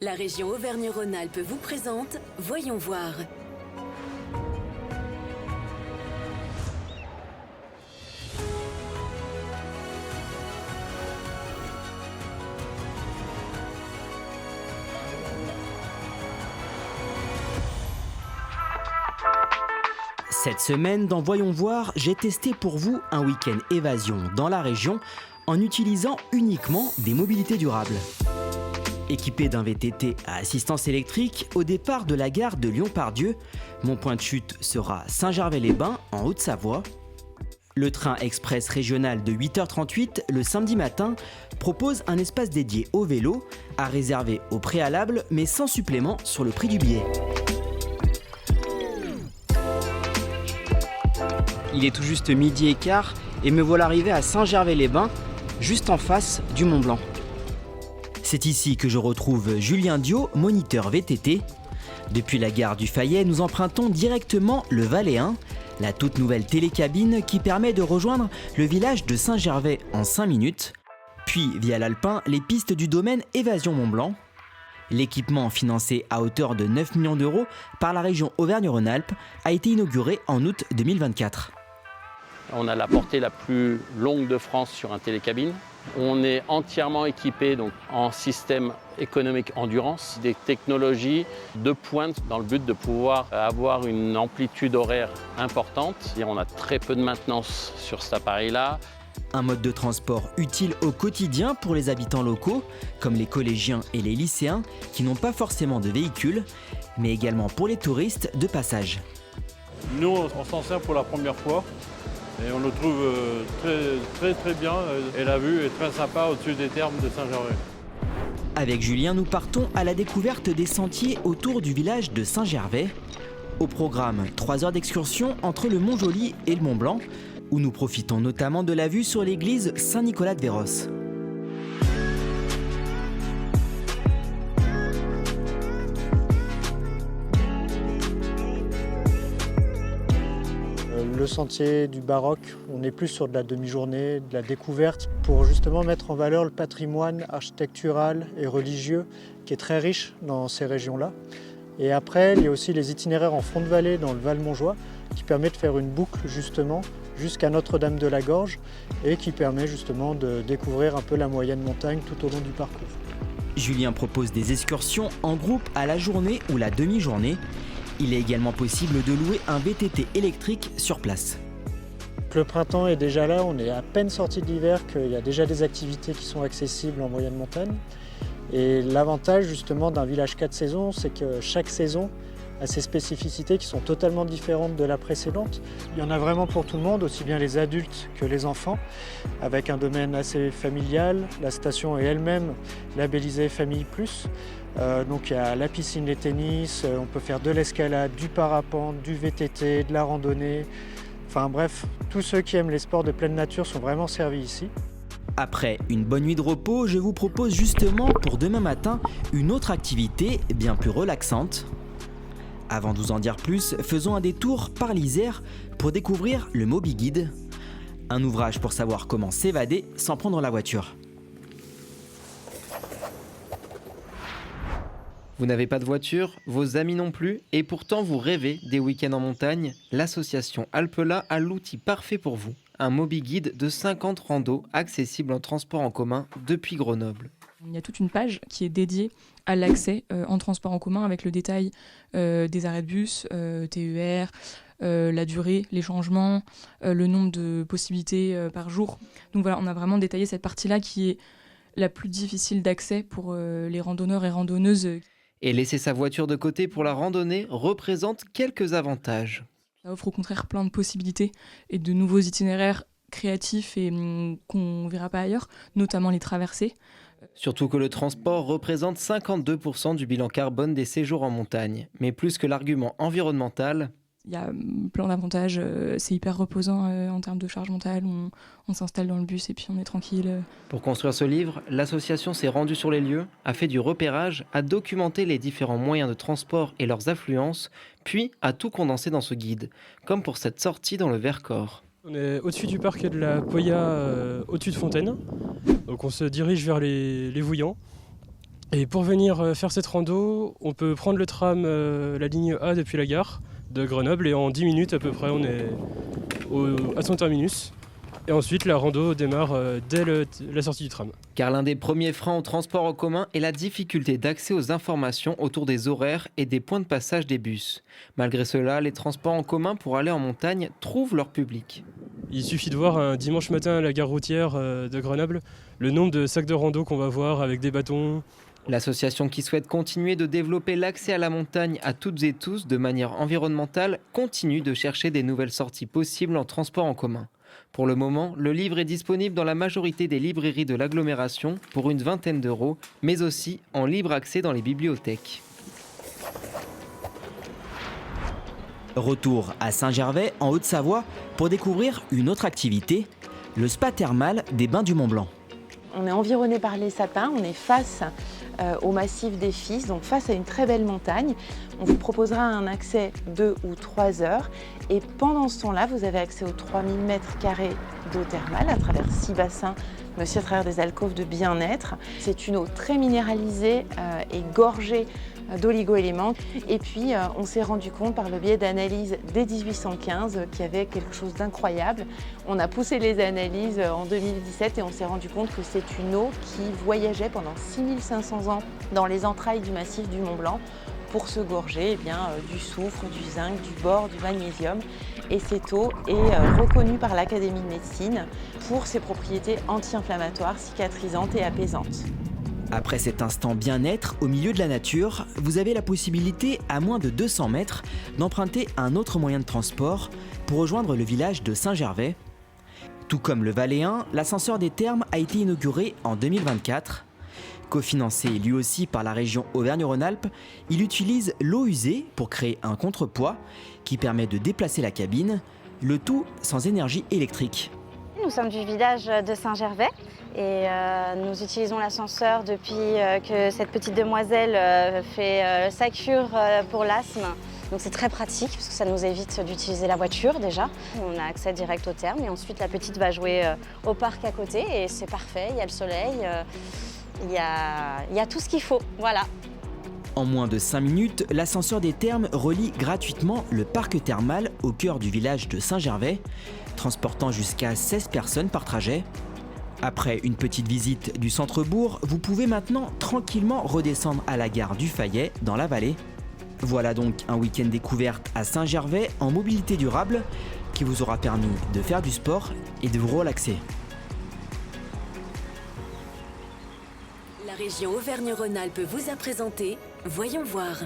La région Auvergne-Rhône-Alpes vous présente Voyons voir. Cette semaine, dans Voyons voir, j'ai testé pour vous un week-end évasion dans la région en utilisant uniquement des mobilités durables. Équipé d'un VTT à assistance électrique, au départ de la gare de Lyon-Part-Dieu, mon point de chute sera Saint-Gervais-les-Bains en Haute-Savoie. Le train express régional de 8h38 le samedi matin propose un espace dédié au vélo à réserver au préalable mais sans supplément sur le prix du billet. Il est tout juste midi et quart et me voilà arrivé à Saint-Gervais-les-Bains, juste en face du Mont Blanc. C'est ici que je retrouve Julien Dio, moniteur VTT. Depuis la gare du Fayet, nous empruntons directement le Valais 1, la toute nouvelle télécabine qui permet de rejoindre le village de Saint-Gervais en 5 minutes. Puis, via l'Alpin, les pistes du domaine Évasion Mont-Blanc. L'équipement, financé à hauteur de 9 millions d'euros par la région Auvergne-Rhône-Alpes, a été inauguré en août 2024. On a la portée la plus longue de France sur un télécabine. On est entièrement équipé donc, en système économique endurance, des technologies de pointe dans le but de pouvoir avoir une amplitude horaire importante. Et on a très peu de maintenance sur cet appareil-là. Un mode de transport utile au quotidien pour les habitants locaux, comme les collégiens et les lycéens qui n'ont pas forcément de véhicule, mais également pour les touristes de passage. Nous, on s'en sert pour la première fois et on le trouve très bien et la vue est très sympa au-dessus des thermes de Saint-Gervais. Avec Julien, nous partons à la découverte des sentiers autour du village de Saint-Gervais. Au programme, 3 heures d'excursion entre le Mont-Joli et le Mont-Blanc, où nous profitons notamment de la vue sur l'église Saint-Nicolas de Véros. Le sentier du baroque, on est plus sur de la demi-journée, de la découverte, pour justement mettre en valeur le patrimoine architectural et religieux qui est très riche dans ces régions-là. Et après, il y a aussi les itinéraires en front de vallée dans le Val-Montjoie qui permet de faire une boucle justement jusqu'à Notre-Dame de la Gorge et qui permet justement de découvrir un peu la moyenne montagne tout au long du parcours. Julien propose des excursions en groupe à la journée ou la demi-journée. Il est également possible de louer un VTT électrique sur place. Le printemps est déjà là, on est à peine sorti de l'hiver qu'il y a déjà des activités qui sont accessibles en moyenne montagne. Et l'avantage justement d'un village 4 saisons, c'est que chaque saison a ses spécificités qui sont totalement différentes de la précédente. Il y en a vraiment pour tout le monde, aussi bien les adultes que les enfants, avec un domaine assez familial. La station est elle-même labellisée Famille Plus. Donc il y a la piscine, les tennis, on peut faire de l'escalade, du parapente, du VTT, de la randonnée. Enfin bref, tous ceux qui aiment les sports de pleine nature sont vraiment servis ici. Après une bonne nuit de repos, je vous propose justement pour demain matin une autre activité bien plus relaxante. Avant de vous en dire plus, faisons un détour par l'Isère pour découvrir le Moby Guide. Un ouvrage pour savoir comment s'évader sans prendre la voiture. Vous n'avez pas de voiture, vos amis non plus, et pourtant vous rêvez des week-ends en montagne. L'association Alpela a l'outil parfait pour vous. Un Moby Guide de 50 randos accessible en transport en commun depuis Grenoble. Il y a toute une page qui est dédiée à l'accès en transport en commun avec le détail des arrêts de bus, TER, la durée, les changements, le nombre de possibilités par jour. Donc voilà, on a vraiment détaillé cette partie-là qui est la plus difficile d'accès pour les randonneurs et randonneuses. Et laisser sa voiture de côté pour la randonnée représente quelques avantages. Ça offre au contraire plein de possibilités et de nouveaux itinéraires créatifs et qu'on ne verra pas ailleurs, notamment les traversées. Surtout que le transport représente 52% du bilan carbone des séjours en montagne. Mais plus que l'argument environnemental, il y a plein d'avantages, c'est hyper reposant en termes de charge mentale, on s'installe dans le bus et puis on est tranquille. Pour construire ce livre, l'association s'est rendue sur les lieux, a fait du repérage, a documenté les différents moyens de transport et leurs affluences, puis a tout condensé dans ce guide, comme pour cette sortie dans le Vercors. On est au-dessus du parc de la Poya, au-dessus de Fontaine. Donc on se dirige vers les Vouillants. Et pour venir faire cette rando, on peut prendre le tram, la ligne A depuis la gare de Grenoble, et en 10 minutes à peu près, on est à son terminus. Et ensuite, la rando démarre dès la sortie du tram. Car l'un des premiers freins au transport en commun est la difficulté d'accès aux informations autour des horaires et des points de passage des bus. Malgré cela, les transports en commun pour aller en montagne trouvent leur public. Il suffit de voir un dimanche matin à la gare routière de Grenoble le nombre de sacs de rando qu'on va voir avec des bâtons. L'association qui souhaite continuer de développer l'accès à la montagne à toutes et tous de manière environnementale continue de chercher des nouvelles sorties possibles en transport en commun. Pour le moment, le livre est disponible dans la majorité des librairies de l'agglomération pour une vingtaine d'euros, mais aussi en libre accès dans les bibliothèques. Retour à Saint-Gervais, en Haute-Savoie, pour découvrir une autre activité, le spa thermal des Bains du Mont-Blanc. On est environné par les sapins, on est face au massif des Fils, donc face à une très belle montagne. On vous proposera un accès 2 ou 3 heures et pendant ce temps-là, vous avez accès aux 3000 m² d'eau thermale à travers 6 bassins, mais aussi à travers des alcôves de bien-être. C'est une eau très minéralisée et gorgée d'oligo-éléments. Et puis, on s'est rendu compte par le biais d'analyses dès 1815 qu'il y avait quelque chose d'incroyable. On a poussé les analyses en 2017 et on s'est rendu compte que c'est une eau qui voyageait pendant 6500 ans dans les entrailles du massif du Mont-Blanc pour se gorger du soufre, du zinc, du bore, du magnésium. Et cette eau est reconnue par l'Académie de médecine pour ses propriétés anti-inflammatoires, cicatrisantes et apaisantes. Après cet instant bien-être au milieu de la nature, vous avez la possibilité, à moins de 200 mètres, d'emprunter un autre moyen de transport pour rejoindre le village de Saint-Gervais. Tout comme le Valéen, l'ascenseur des Thermes a été inauguré en 2024. Cofinancé lui aussi par la région Auvergne-Rhône-Alpes, il utilise l'eau usée pour créer un contrepoids qui permet de déplacer la cabine, le tout sans énergie électrique. Nous sommes du village de Saint-Gervais et nous utilisons l'ascenseur depuis que cette petite demoiselle fait sa cure pour l'asthme. Donc c'est très pratique parce que ça nous évite d'utiliser la voiture déjà. On a accès direct au terme et ensuite la petite va jouer au parc à côté et c'est parfait, il y a le soleil, il y a tout ce qu'il faut, voilà. En moins de 5 minutes, l'ascenseur des Thermes relie gratuitement le parc thermal au cœur du village de Saint-Gervais, transportant jusqu'à 16 personnes par trajet. Après une petite visite du centre-bourg, vous pouvez maintenant tranquillement redescendre à la gare du Fayet, dans la vallée. Voilà donc un week-end découverte à Saint-Gervais en mobilité durable qui vous aura permis de faire du sport et de vous relaxer. La région Auvergne-Rhône-Alpes vous a présenté Voyons voir.